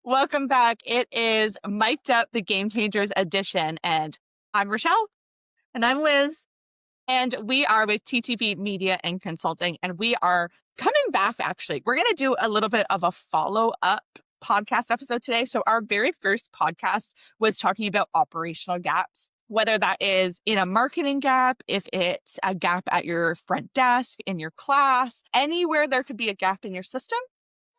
Welcome back. It is Mic'd Up, the Game Changers edition. And I'm Rochelle, And I'm Liz. and we are with TTP Media and Consulting. And we are coming back, actually. We're going to do a little bit of a follow up podcast episode today. So, our very first podcast was talking about operational gaps, whether that is in a marketing gap, if it's a gap at your front desk, in your class, anywhere there could be a gap in your system.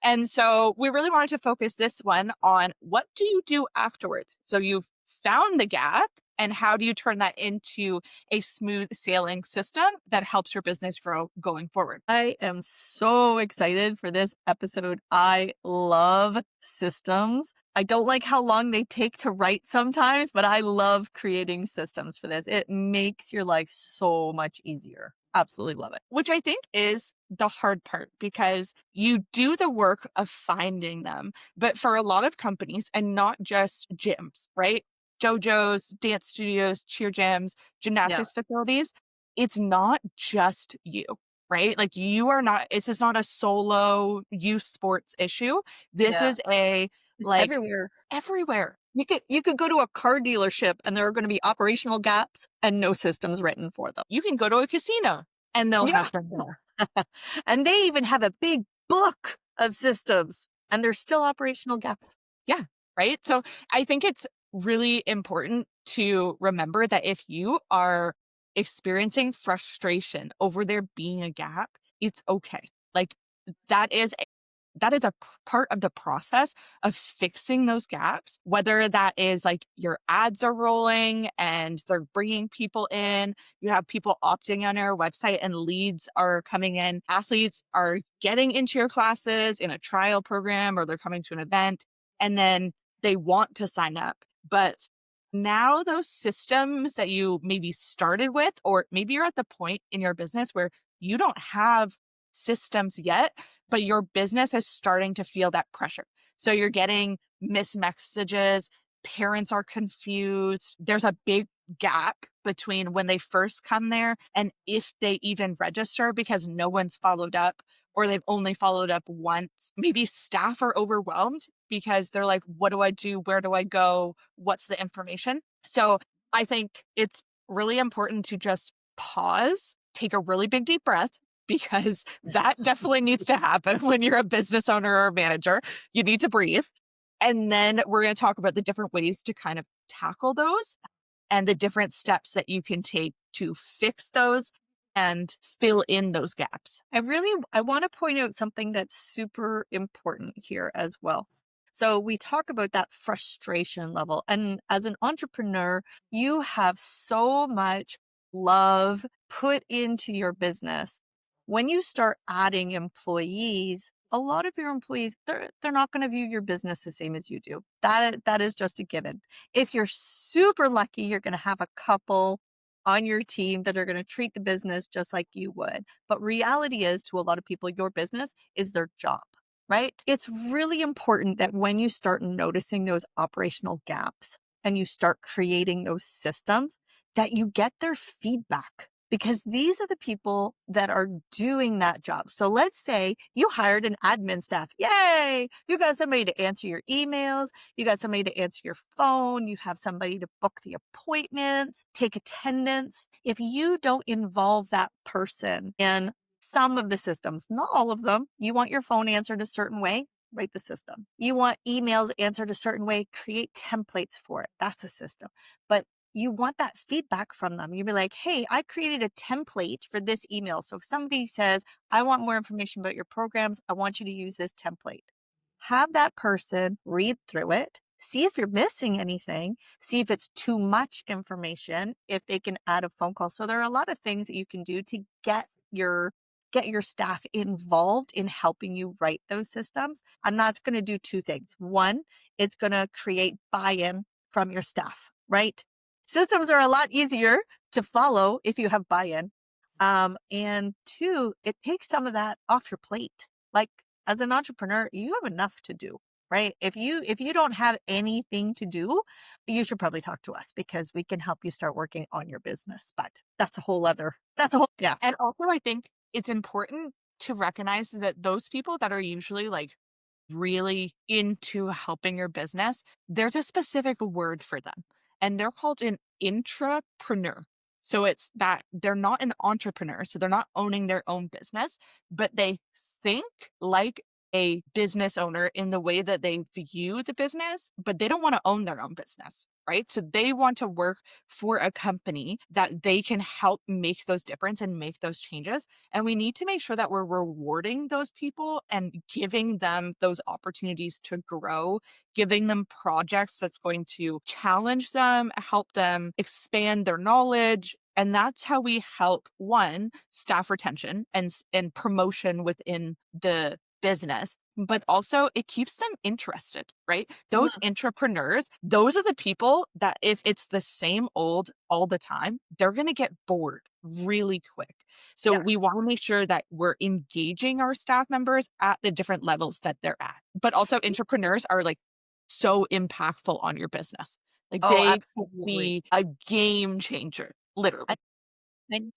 And so we really wanted to focus this one on what do you do afterwards? So you've found the gap, and how do you turn that into a smooth sailing system that helps your business grow going forward? I am so excited for this episode. I love systems. I don't like how long they take to write sometimes, but I love creating systems for this. It makes your life so much easier. Absolutely love it. Which I think is the hard part because you do the work of finding them. But for a lot of companies, and not just gyms, right? JoJo's, dance studios, cheer gyms, Yeah. gymnastics facilities, it's not just you, right? Like you are not, this is not a solo youth sports issue. This Yeah. is a It's like everywhere. everywhere. You could go to a car dealership and there are going to be operational gaps and no systems written for them. You can go to a casino and they'll Yeah. have them there. And they even have a big book of systems and there's still operational gaps. Yeah. Right. So I think it's really important to remember that if you are experiencing frustration over there being a gap, it's okay. Like that is part of the process of fixing those gaps, whether that is like your ads are rolling and they're bringing people in, you have people opting on your website and leads are coming in, athletes are getting into your classes in a trial program or they're coming to an event and then they want to sign up. But now those systems that you maybe started with, or maybe you're at the point in your business where you don't have systems yet, but your business is starting to feel that pressure. So you're getting missed messages, parents are confused. There's a big gap between when they first come there and if they even register because no one's followed up or they've only followed up once. Maybe staff are overwhelmed because they're like, what do I do? Where do I go? What's the information? So I think it's really important to just pause, take a really big deep breath, because that definitely needs to happen when you're a business owner or a manager. You need to breathe. And then we're going to talk about the different ways to kind of tackle those and the different steps that you can take to fix those and fill in those gaps. I want to point out something that's super important here as well. So we talk about that frustration level. And as an entrepreneur, you have so much love put into your business. When you start adding employees, a lot of your employees, they're not going to view your business the same as you do. That is just a given. If you're super lucky, you're going to have a couple on your team that are going to treat the business just like you would. But reality is, to a lot of people, your business is their job, right? It's really important that when you start noticing those operational gaps and you start creating those systems, that you get their feedback, because these are the people that are doing that job. So let's say you hired an admin staff. Yay! You got somebody to answer your emails. You got somebody to answer your phone. You have somebody to book the appointments, take attendance. If you don't involve that person in some of the systems, not all of them, you want your phone answered a certain way, write the system. You want emails answered a certain way, create templates for it. That's a system. But you want that feedback from them. You'd be like, hey, I created a template for this email. So if somebody says, I want more information about your programs, I want you to use this template. Have that person read through it, see if you're missing anything, see if it's too much information, if they can add a phone call. So there are a lot of things that you can do to get your staff involved in helping you write those systems. And that's going to do two things. One, it's going to create buy-in from your staff, right? Systems are a lot easier to follow if you have buy-in. And two, it takes some of that off your plate. Like, as an entrepreneur, you have enough to do, right? If you don't have anything to do, you should probably talk to us because we can help you start working on your business. But yeah. And also, I think it's important to recognize that those people that are usually like really into helping your business, there's a specific word for them, and they're called an intrapreneur. So it's that they're not an entrepreneur, so they're not owning their own business, but they think like a business owner in the way that they view the business, but they don't want to own their own business, right? So they want to work for a company that they can help make those difference and make those changes. And we need to make sure that we're rewarding those people and giving them those opportunities to grow, giving them projects that's going to challenge them, help them expand their knowledge. And that's how we help one, staff retention and promotion within the business, but also it keeps them interested, right? Those Mhm. entrepreneurs, those are the people that if it's the same old all the time, they're going to get bored really quick. So Yeah. we want to make sure that we're engaging our staff members at the different levels that they're at. But also entrepreneurs are like so impactful on your business. Like Oh, they could absolutely. be a game changer, And literally. and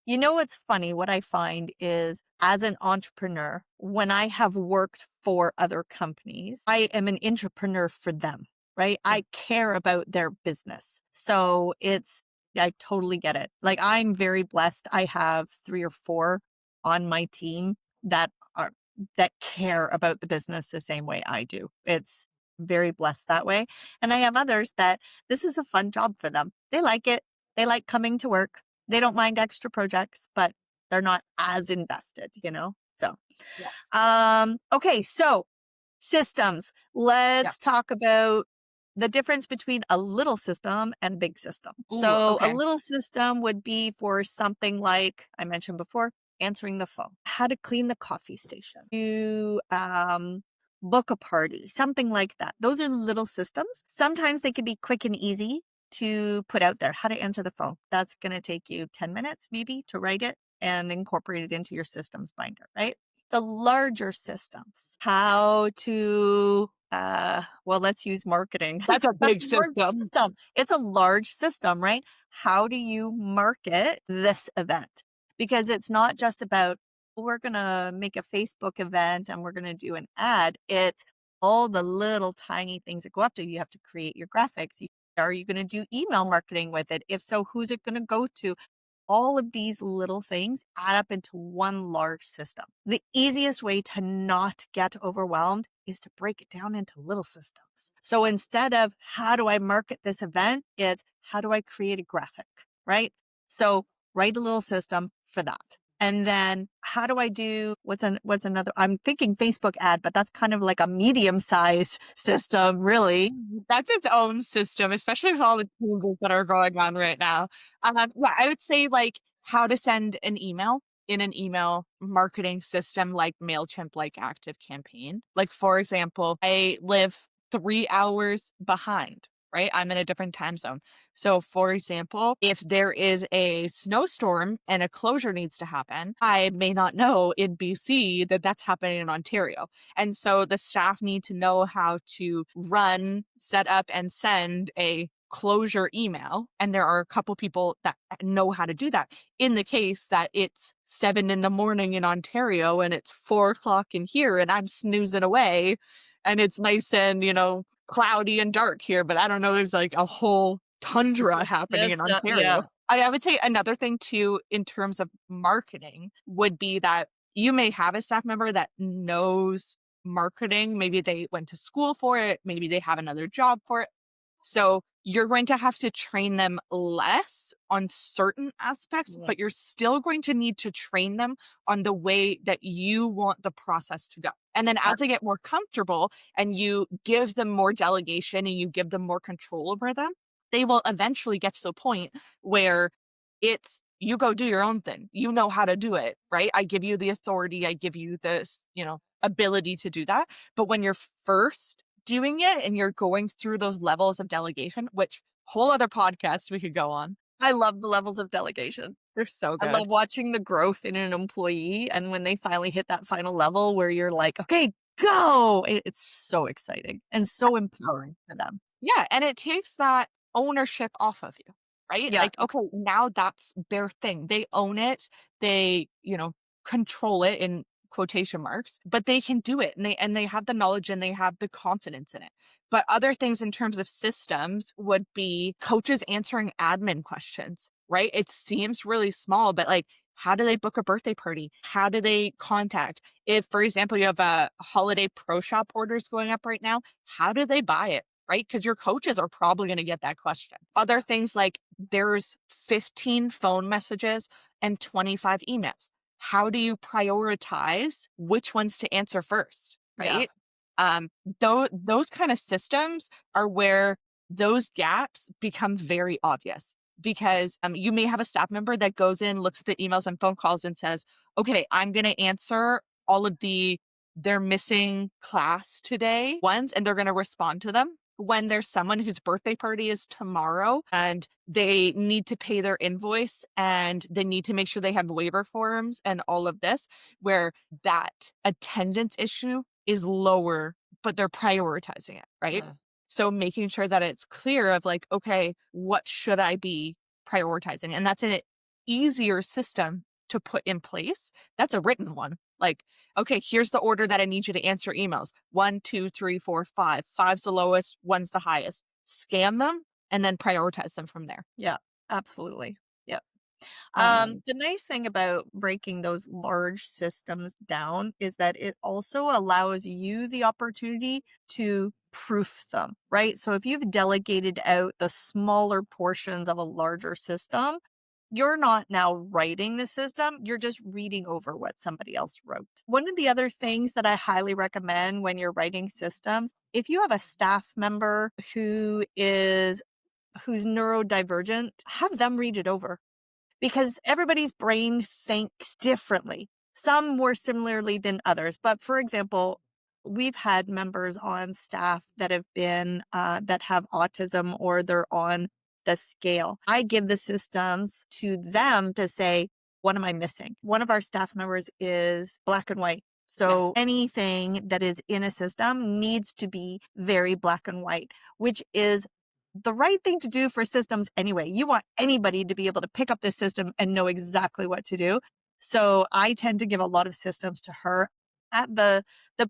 you know what's funny? What I find is as an entrepreneur, when I have worked for other companies, I am an entrepreneur for them, right? Yeah. I care about their business. So I totally get it. Like I'm very blessed. I have 3 or 4 on my team that are that care about the business the same way I do. It's very blessed that way. And I have others that this is a fun job for them. They like it. They like coming to work. They don't mind extra projects, but they're not as invested, you know? So, Yes. okay, so systems. Yeah. Let's talk about the difference between a little system and a big system. Ooh, So, a okay. little system would be for something like I mentioned before, answering the phone, how to clean the coffee station, to book a party, something like that. Those are little systems. Sometimes they can be quick and easy to put out there, how to answer the phone. That's going to take you 10 minutes maybe to write it and incorporate it into your systems binder, right? The larger systems, how to, well, let's use marketing. That's a That's big a large system. system. It's a large system, right? How do you market this event? Because it's not just about, we're going to make a Facebook event and we're going to do an ad. It's all the little tiny things that go up to. You have to create your graphics. Are you going to do email marketing with it? If so, who's it going to go to? All of these little things add up into one large system. The easiest way to not get overwhelmed is to break it down into little systems. So instead of how do I market this event, it's how do I create a graphic, right? So write a little system for that. And then how do I do what's another I'm thinking Facebook ad, but that's kind of like a medium size system, really. That's its own system, especially with all the changes that are going on right now. Yeah, I would say like how to send an email in an email marketing system like MailChimp, like Active Campaign. Like, for example, I live 3 hours behind, right? I'm in a different time zone. So, for example, if there is a snowstorm and a closure needs to happen, I may not know in BC that that's happening in Ontario. And so the staff need to know how to run, set up, and send a closure email. And there are a couple people that know how to do that. In the case that it's 7 in the morning in Ontario and it's 4 o'clock in here and I'm snoozing away and it's nice and, cloudy and dark here, but I don't know, there's like a whole tundra happening in System, yeah. Ontario. I would say another thing too, in terms of marketing, would be that you may have a staff member that knows marketing. Maybe they went to school for it. Maybe they have another job for it. So you're going to have to train them less on certain aspects, Yeah. but you're still going to need to train them on the way that you want the process to go. And then as they get more comfortable and you give them more delegation and you give them more control over them, they will eventually get to the point where it's you go do your own thing. You know how to do it, right? I give you the authority, I give you this, ability to do that. But when you're first doing it and you're going through those levels of delegation, which whole other podcast we could go on. I love the levels of delegation. They're so I love good. watching the growth in an employee, and when they finally hit that final level where you're like, "Okay, go!" It's so exciting and so empowering for them. Yeah, and it takes that ownership off of you, right? Yeah, Like, okay, now that's their thing. They own it. They, control it in quotation marks, but they can do it and they have the knowledge and they have the confidence in it. But other things in terms of systems would be coaches answering admin questions, right? It seems really small, but like, how do they book a birthday party? How do they contact? If, for example, you have a holiday pro shop orders going up right now, how do they buy it? Right? Because your coaches are probably going to get that question. Other things like there's 15 phone messages and 25 emails. How do you prioritize which ones to answer first? Yeah. Right? Um, those kind of systems are where those gaps become very obvious because you may have a staff member that goes in, looks at the emails and phone calls and says, okay, I'm going to answer all of they're missing class today ones and they're going to respond to them. When there's someone whose birthday party is tomorrow and they need to pay their invoice and they need to make sure they have waiver forms and all of this, where that attendance issue is lower, but they're prioritizing it, right? Mm. So making sure that it's clear of like, okay, what should I be prioritizing? And that's an easier system to put in place. That's a written one. Like, okay, here's the order that I need you to answer emails. 1, 2, 3, 4, 5. Five's the lowest, one's the highest. Scan them and then prioritize them from there. Yeah, absolutely. Yeah. Um, The nice thing about breaking those large systems down is that it also allows you the opportunity to proof them, right? So if you've delegated out the smaller portions of a larger system, you're not now writing the system, you're just reading over what somebody else wrote. One of the other things that I highly recommend when you're writing systems, if you have a staff member who's neurodivergent, have them read it over because everybody's brain thinks differently, some more similarly than others. But for example, we've had members on staff that that have autism or they're on the scale. I give the systems to them to say, what am I missing? One of our staff members is black and white. So yes. anything that is in a system needs to be very black and white, which is the right thing to do for systems anyway. You want anybody to be able to pick up this system and know exactly what to do. So I tend to give a lot of systems to her at the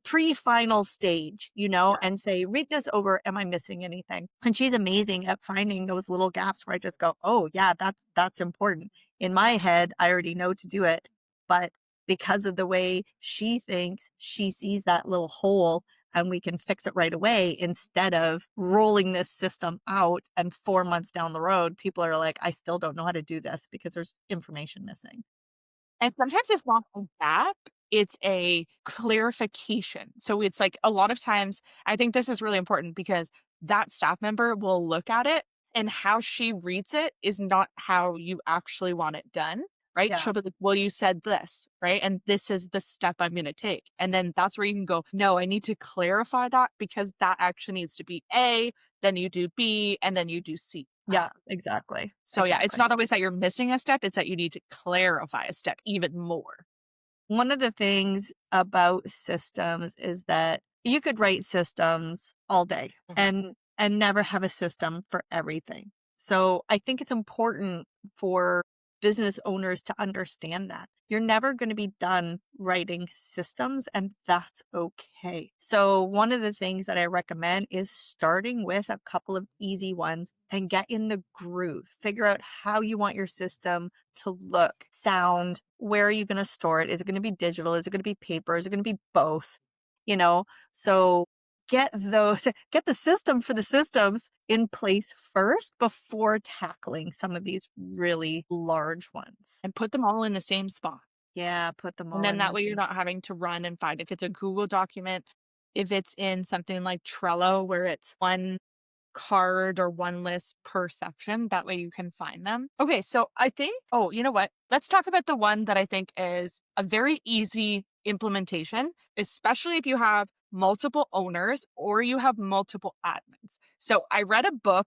pre-final stage, Yeah. and say, read this over. Am I missing anything? And she's amazing at finding those little gaps where I just go, oh yeah, that's important. In my head, I already know to do it. But because of the way she thinks, she sees that little hole and we can fix it right away instead of rolling this system out and 4 months down the road, people are like, I still don't know how to do this because there's information missing. And sometimes it's not a gap, it's a clarification. So it's like a lot of times, I think this is really important because that staff member will look at it and how she reads it is not how you actually want it done. Right. Yeah. She'll be like, well, you said this, right? And this is the step I'm going to take. And then that's where you can go, no, I need to clarify that because that actually needs to be A, then you do B, and then you do C. Yeah, exactly. So yeah, it's Exactly. not always that you're missing a step, it's that you need to clarify a step even more. One of the things about systems is that you could write systems all day Mhm. and never have a system for everything. So I think it's important for business owners to understand that you're never going to be done writing systems and that's okay. So one of the things that I recommend is starting with a couple of easy ones and get in the groove. Figure out how you want your system to look, sound, where are you going to store it? Is it going to be digital? Is it going to be paper? Is it going to be both? You know, so get the system for the systems in place first before tackling some of these really large ones. And put them all in the same spot. Yeah, put them And all then in that the way you're same. not having to run and find if it's a Google document, if it's in something like Trello where it's one card or one list per section. That way you can find them. Okay, so I think, oh, you know what? Let's talk about the one that I think is a very easy implementation, especially if you have multiple owners or you have multiple admins. So I read a book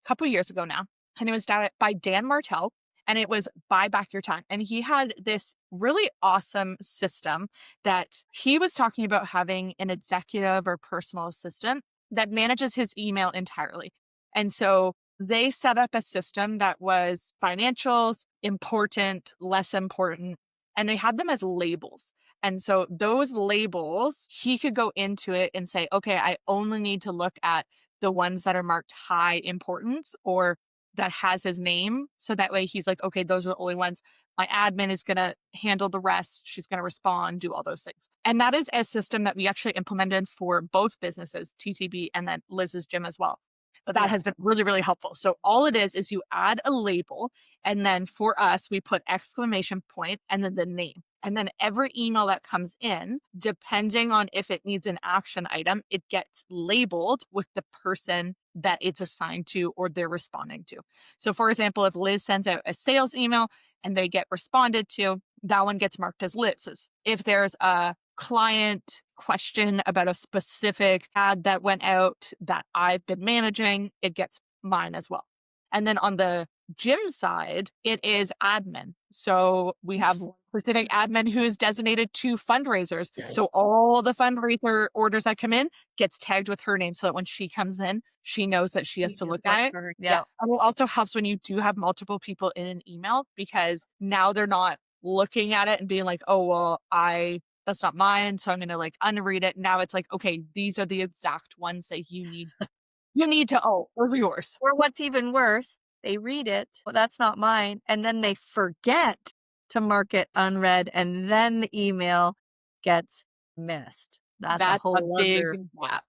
a couple years ago now, and it was by Dan Martell, and it was Buy Back Your Time. And he had this really awesome system that he was talking about having an executive or personal assistant that manages his email entirely. And so they set up a system that was financials, important, less important, and they had them as labels. And so those labels, he could go into it and say, okay, I only need to look at the ones that are marked high importance or that has his name. So that way he's like, okay, those are the only ones. My admin is going to handle the rest. She's going to respond, do all those things. And that is a system that we actually implemented for both businesses, TTB and then Liz's gym as well. But that Yeah. has been really, really helpful. So all it is you add a label. And then for us, we put exclamation point and then the name. And then every email that comes in, depending on if it needs an action item, it gets labeled with the person that it's assigned to or they're responding to. So, for example, if Liz sends out a sales email and they get responded to, that one gets marked as Liz's. If there's a client question about a specific ad that went out that I've been managing, it gets mine as well. And then on the gym side, it is admin. So we have one specific admin who is designated to fundraisers. So all the fundraiser orders that come in gets tagged with her name so that when she comes in, she knows that she has She to is look at look it. for her. Yeah. Yeah. And it also helps when you do have multiple people in an email because now they're not looking at it and being like, oh, well, that's not mine. So I'm going to like unread it. Now it's like, okay, these are the exact ones that you need to, oh, those are yours. Or what's even worse, they read it, well, that's not mine, and then they forget to mark it unread, and then the email gets missed. That's a That's a whole other. big gap.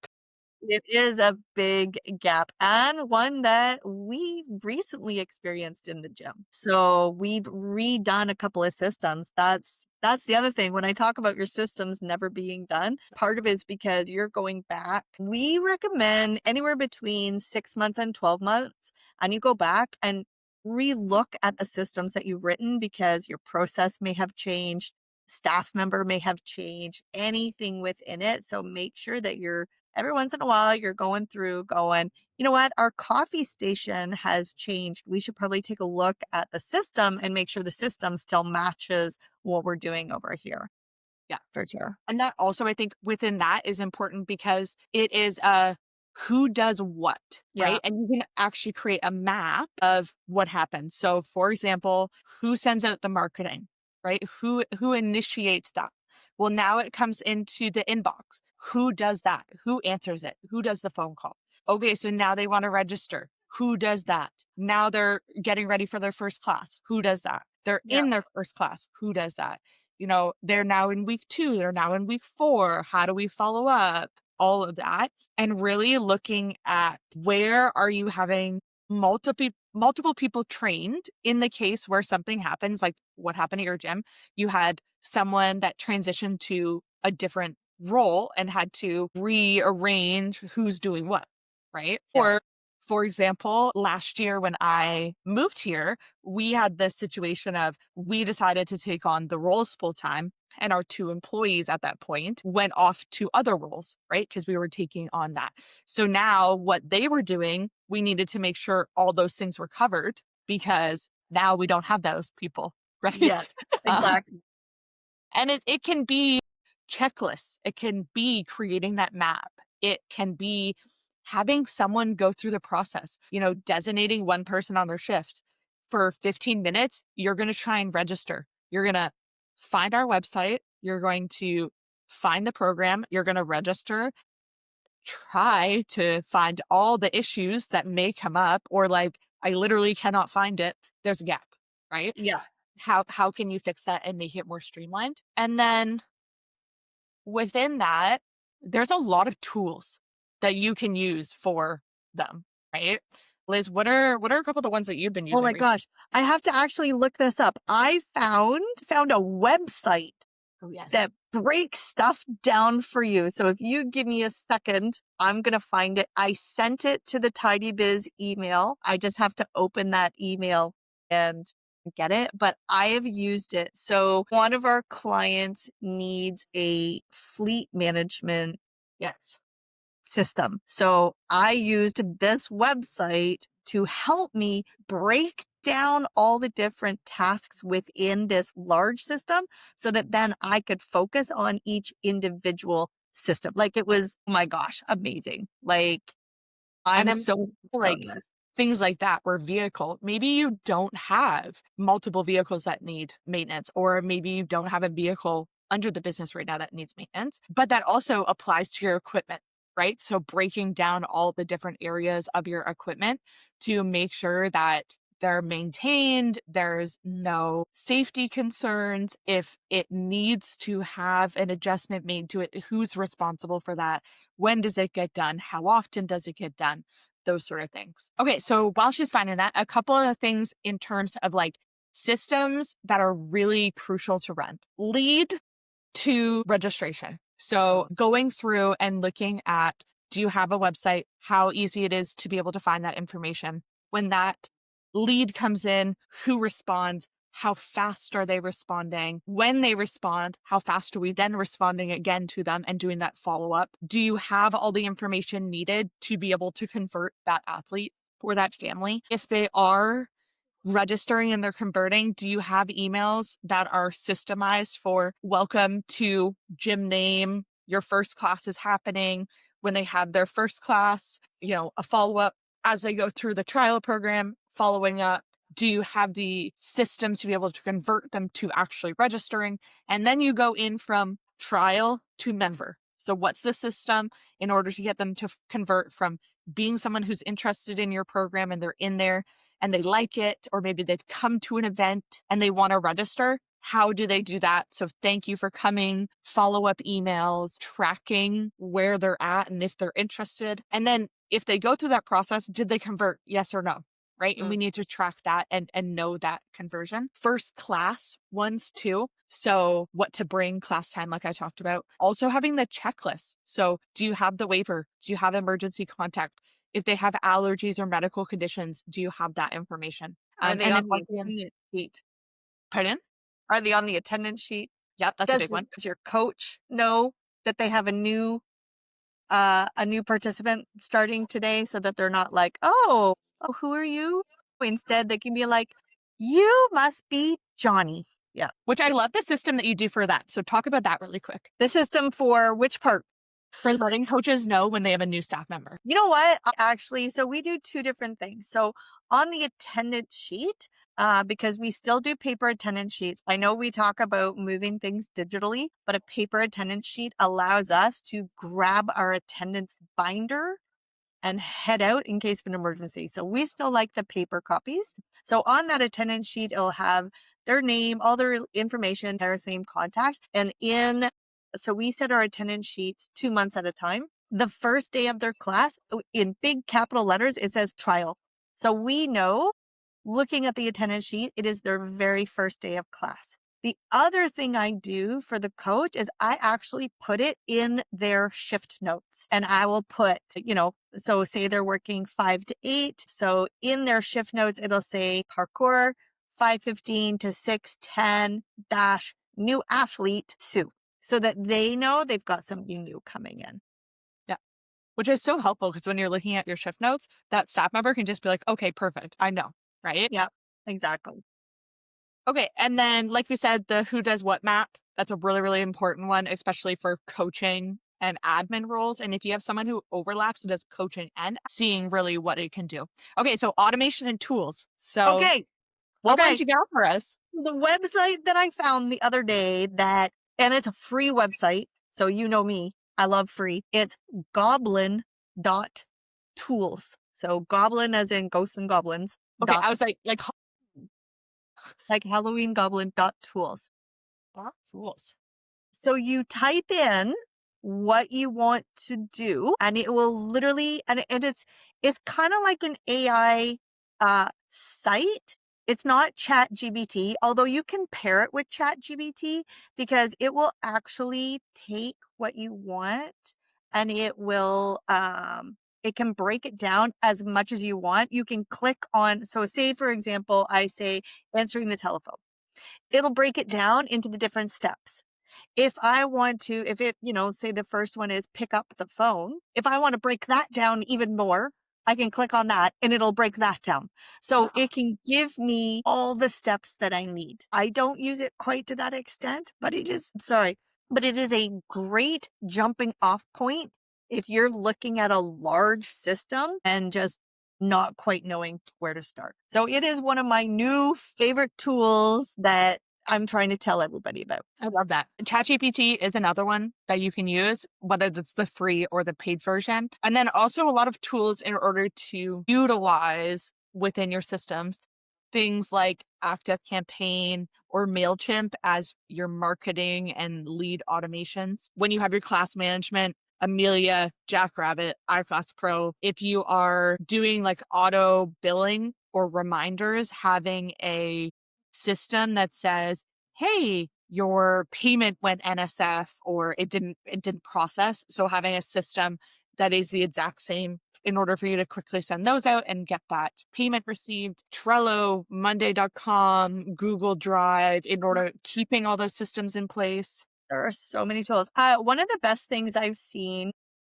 It is a big gap and one that we recently experienced in the gym. So we've redone a couple of systems. That's the other thing. When I talk about your systems never being done, part of it is because you're going back. We recommend anywhere between 6 months and 12 months. And you go back and relook at the systems that you've written because your process may have changed, staff member may have changed, anything within it. So make sure that you're every once in a while you're going through going, you know what, our coffee station has changed. We should probably take a look at the system and make sure the system still matches what we're doing over here. Yeah. For sure. And that also, I think within that is important because it is a who does what, Yeah. right? And you can actually create a map of what happens. So for example, who sends out the marketing, right? Who initiates that? Well, now it comes into the inbox. Who does that? Who answers it? Who does the phone call? Okay, so now they want to register. Who does that? Now they're getting ready for their first class. Who does that? They're Yeah. in their first class. Who does that? They're now in week 2, they're now in week 4. How do we follow up? All of that. And really looking at where are you having multiple people trained in the case where something happens, like what happened at your gym. You had someone that transitioned to a different role and had to rearrange who's doing what, right? Yeah. Or for example, last year when I moved here, we had this situation of we decided to take on the roles full time. And our 2 employees at that point went off to other roles, right? Because we were taking on that. So now what they were doing, we needed to make sure all those things were covered because now we don't have those people, Yeah. right? um, Exactly. and it can be checklists. It can be creating that map. It can be having someone go through the process, designating one person on their shift for 15 minutes. You're going to try and register. You're going to find our website. You're going to find the program. You're going to register, try to find all the issues that may come up or like, I literally cannot find it. There's a gap, right? Yeah. How can you fix that and make it more streamlined? And then within that, there's a lot of tools that you can use for them, right? Liz, what are a couple of the ones that you've been Oh using my recently? gosh. I have to actually look this up. I found a website Oh, yes. that breaks stuff down for you. So if you give me a second, I'm going to find it. I sent it to the Tidy Biz email. I just have to open that email and get it, but I have used it. So one of our clients needs a fleet management Yes. system. So I used this website to help me break down all the different tasks within this large system so that then I could focus on each individual system. Like it was, oh my gosh, amazing. Like And I'm then so hooked on like this. things like that where maybe you don't have multiple vehicles that need maintenance, or maybe you don't have a vehicle under the business right now that needs maintenance. But that also applies to your equipment, right? So breaking down all the different areas of your equipment to make sure that they're maintained, there's no safety concerns. If it needs to have an adjustment made to it, who's responsible for that? When does it get done? How often does it get done? Those sort of things. Okay, so while she's finding that, a couple of things in terms of like systems that are really crucial to run. Lead to registration. So going through and looking at, do you have a website? How easy it is to be able to find that information. When that lead comes in, who responds? How fast are they responding? When they respond, how fast are we then responding again to them and doing that follow up? Do you have all the information needed to be able to convert that athlete or that family? If they are registering and they're converting, do you have emails that are systemized for welcome to gym name? Your first class is happening. When they have their first class, a follow up as they go through the trial program, following up. Do you have the systems to be able to convert them to actually registering? And then you go in from trial to member. So what's the system in order to get them to convert from being someone who's interested in your program and they're in there and they like it, or maybe they've come to an event and they want to register? How do they do that? So thank you for coming, follow-up emails, tracking where they're at and if they're interested. And then if they go through that process, did they convert? Yes or no? Right? And we need to track that and know that conversion. First class ones too. So what to bring, class time, like I talked about. Also having the checklist. So do you have the waiver? Do you have emergency contact? If they have allergies or medical conditions, do you have that information? Are they And then on the once again, attendance sheet? pardon? Are they on the attendance sheet? Yep, that's a big one. Does your coach know that they have a new participant starting today so that they're not like, oh, who are you? Instead, they can be like, you must be Johnny. Yeah. Which I love the system that you do for that. So talk about that really quick. The system for which part? For letting coaches know when they have a new staff member. You know what? Actually, so we do two different things. So on the attendance sheet, because we still do paper attendance sheets. I know we talk about moving things digitally, but a paper attendance sheet allows us to grab our attendance binder and head out in case of an emergency. So we still like the paper copies. So on that attendance sheet, it'll have their name, all their information, their same contact. So we set our attendance sheets 2 months at a time. The first day of their class, in big capital letters, it says trial. So we know, looking at the attendance sheet, it is their very first day of class. The other thing I do for the coach is I actually put it in their shift notes, and I will put, so say they're working 5 to 8. So in their shift notes, it'll say parkour 5:15 to 6:10 dash new athlete Sue, so that they know they've got something new coming in. Yeah. Which is so helpful because when you're looking at your shift notes, that staff member can just be like, okay, perfect. I know. Right. Yeah, exactly. Okay. And then, like we said, the who does what map, that's a really, really important one, especially for coaching and admin roles. And if you have someone who overlaps and does coaching and seeing really what it can do. Okay. So automation and tools. So Okay. what Okay. ones you got for us? The website that I found the other day and it's a free website. So you know me, I love free. It's goblin.tools. So goblin as in ghosts and goblins. Okay. I was like Like Halloween goblin.tools. tools. So you type in what you want to do and it will literally, and it's kind of like an AI site. It's not chat GBT, although you can pair it with chat GBT because it will actually take what you want and it can break it down as much as you want. You can click on, so say for example, I say answering the telephone. It'll break it down into the different steps. If I want to, if it, say the first one is pick up the phone, if I want to break that down even more, I can click on that and it'll break that down. So it can give me all the steps that I need. I don't use it quite to that extent, but it is a great jumping off point if you're looking at a large system and just not quite knowing where to start. So it is one of my new favorite tools that I'm trying to tell everybody about. I love that. ChatGPT is another one that you can use, whether that's the free or the paid version. And then also a lot of tools in order to utilize within your systems things like Active Campaign or MailChimp as your marketing and lead automations. When you have your class management, Amelia, Jackrabbit, iClass Pro, if you are doing like auto billing or reminders, having a system that says, hey, your payment went NSF or it didn't process. So having a system that is the exact same in order for you to quickly send those out and get that payment received. Trello, Monday.com, Google Drive, in order keeping all those systems in place. There are so many tools. One of the best things I've seen,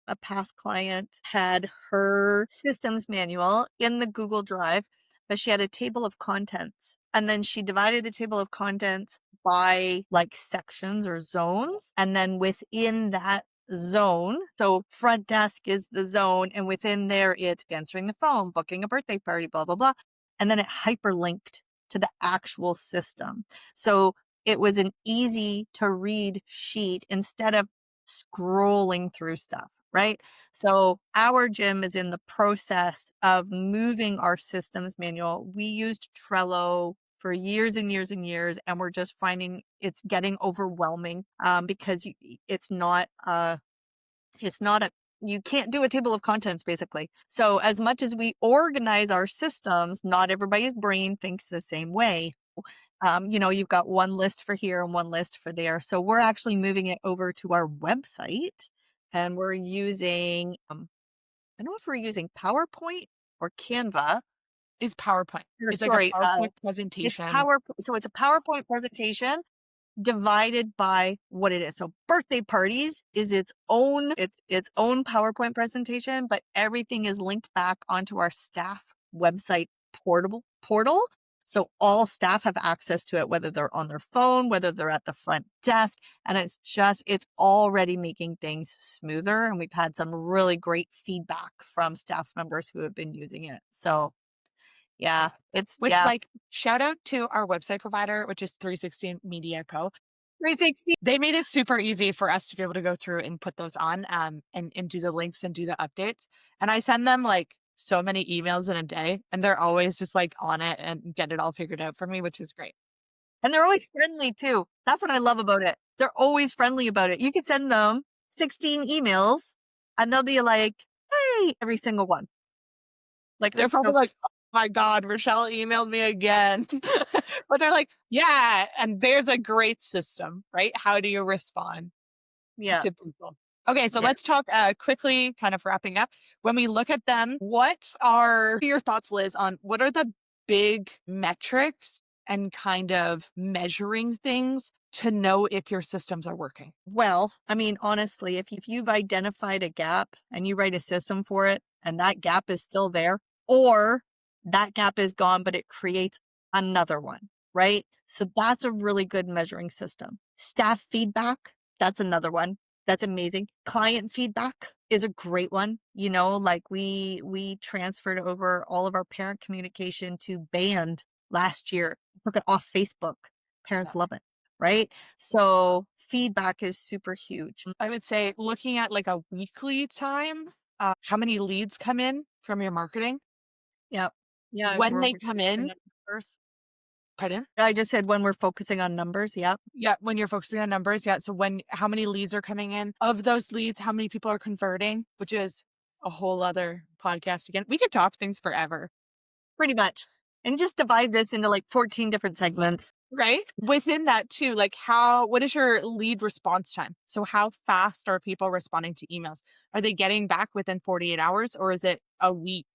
a past client had her systems manual in the Google Drive, but she had a table of contents. And then she divided the table of contents by like sections or zones. And then within that zone, so front desk is the zone, and within there it's answering the phone, booking a birthday party, blah, blah, blah. And then it hyperlinked to the actual system. So it was an easy to read sheet instead of scrolling through stuff, right? So our gym is in the process of moving our systems manual. We used Trello for years and years and years, and we're just finding it's getting overwhelming because it's not a you can't do a table of contents basically. So as much as we organize our systems, not everybody's brain thinks the same way. You've got one list for here and one list for there. So we're actually moving it over to our website, and we're using, I don't know if we're using PowerPoint or Canva. Is PowerPoint. Or It's like a sorry, PowerPoint it's presentation. so it's a PowerPoint presentation divided by what it is. So birthday parties is its own PowerPoint presentation, but everything is linked back onto our staff website portal. So all staff have access to it, whether they're on their phone, whether they're at the front desk, and it's already making things smoother. And we've had some really great feedback from staff members who have been using it. So yeah, it's Which, yeah, like, shout out to our website provider, which is 360 Media Co. 360. They made it super easy for us to be able to go through and put those on, and do the links and do the updates. And I send them like so many emails in a day, and they're always just like on it and get it all figured out for me, which is great. And they're always friendly too. That's what I love about it. They're always friendly about it. You could send them 16 emails and they'll be like, hey, every single one. Like They're there's no, probably like, "Oh my god, Rochelle emailed me again." But they're like, "Yeah," and there's a great system, right? How do you respond yeah, to people? Okay, so yeah. let's talk quickly, kind of wrapping up. When we look at them, what are your thoughts, Liz, on what are the big metrics and kind of measuring things to know if your systems are working? Well, I mean, honestly, if you've identified a gap and you write a system for it and that gap is still there, or that gap is gone, but it creates another one, right? So that's a really good measuring system. Staff feedback, that's another one. That's amazing. Client feedback is a great one. Like we transferred over all of our parent communication to Band last year. Took it off Facebook. Parents love it, right? So feedback is super huge. I would say looking at like a weekly time, how many leads come in from your marketing, Yep. Yeah, when we're they come focusing in, on numbers. pardon? I just said when we're focusing on numbers. Yep. Yeah, when you're focusing on numbers, yeah. So how many leads are coming in? Of those leads, how many people are converting? Which is a whole other podcast again. We could talk things forever, Pretty much. And just divide this into like 14 different segments. right? Within that too, like what is your lead response time? So how fast are people responding to emails? Are they getting back within 48 hours or is it a week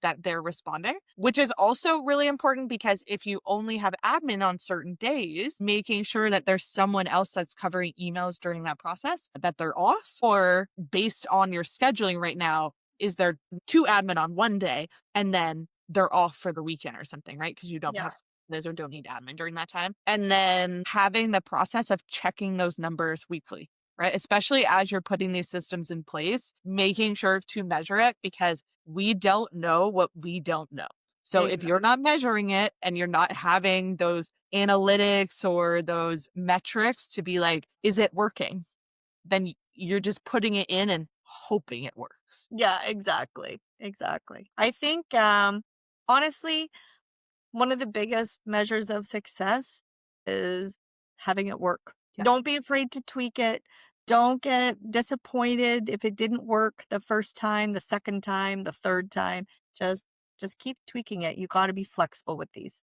that they're responding? Which is also really important because if you only have admin on certain days, making sure that there's someone else that's covering emails during that process, that they're off, or based on your scheduling right now, is there two admin on one day and then they're off for the weekend or something, right? Because you don't Yeah. have those or don't need admin during that time. And then having the process of checking those numbers weekly, right? Especially as you're putting these systems in place, making sure to measure it because we don't know what we don't know. So if Exactly. you're not measuring it and you're not having those analytics or those metrics to be like, is it working? Then you're just putting it in and hoping it works. Yeah, exactly. Exactly. I think honestly, one of the biggest measures of success is having it work. Yeah. Don't be afraid to tweak it. Don't get disappointed if it didn't work the first time, the second time, the third time. Just just keep tweaking it. You got to be flexible with these.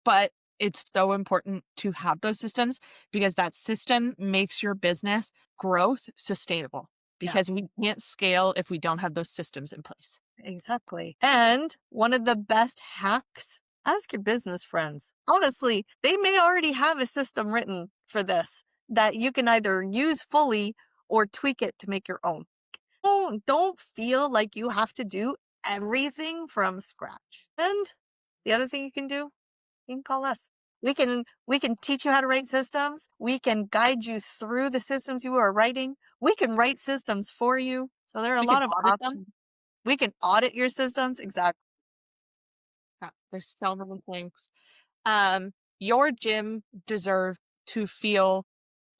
But it's so important to have those systems because that system makes your business growth sustainable Yeah. because we can't scale if we don't have those systems in place. Exactly. And one of the best hacks, ask your business friends. Honestly, they may already have a system written for this that you can either use fully or tweak it to make your own. Don't feel like you have to do everything from scratch. And the other thing you can do, you can call us. We can teach you how to write systems. We can guide you through the systems you are writing. We can write systems for you. So there are a We can lot of audit them. options. We can audit your systems. Exactly. Yeah, there's so many things. Your gym deserves to feel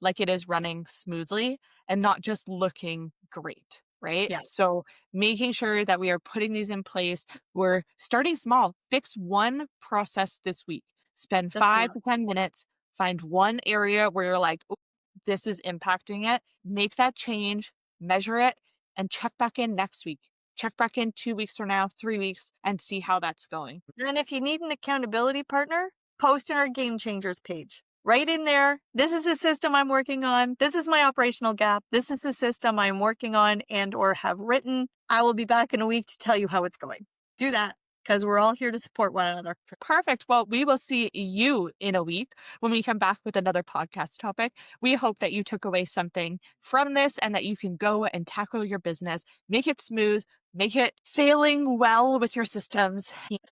like it is running smoothly and not just looking great, right? Yeah, So making sure that we are putting these in place, we're starting small. Fix one process this week. Spend just 5 one. to 10 minutes, find one area where you're like, "Ooh, this is impacting it." Make that change, measure it, and check back in next week. Check back in 2 weeks from now, 3 weeks, and see how that's going. And if you need an accountability partner, post in our Game Changers page. Right in there, this is the system I'm working on. This is my operational gap. This is the system I'm working on and or have written. I will be back in a week to tell you how it's going. Do that because we're all here to support one another. Perfect. Well, we will see you in a week when we come back with another podcast topic. We hope that you took away something from this and that you can go and tackle your business, make it smooth, make it sailing well with your systems.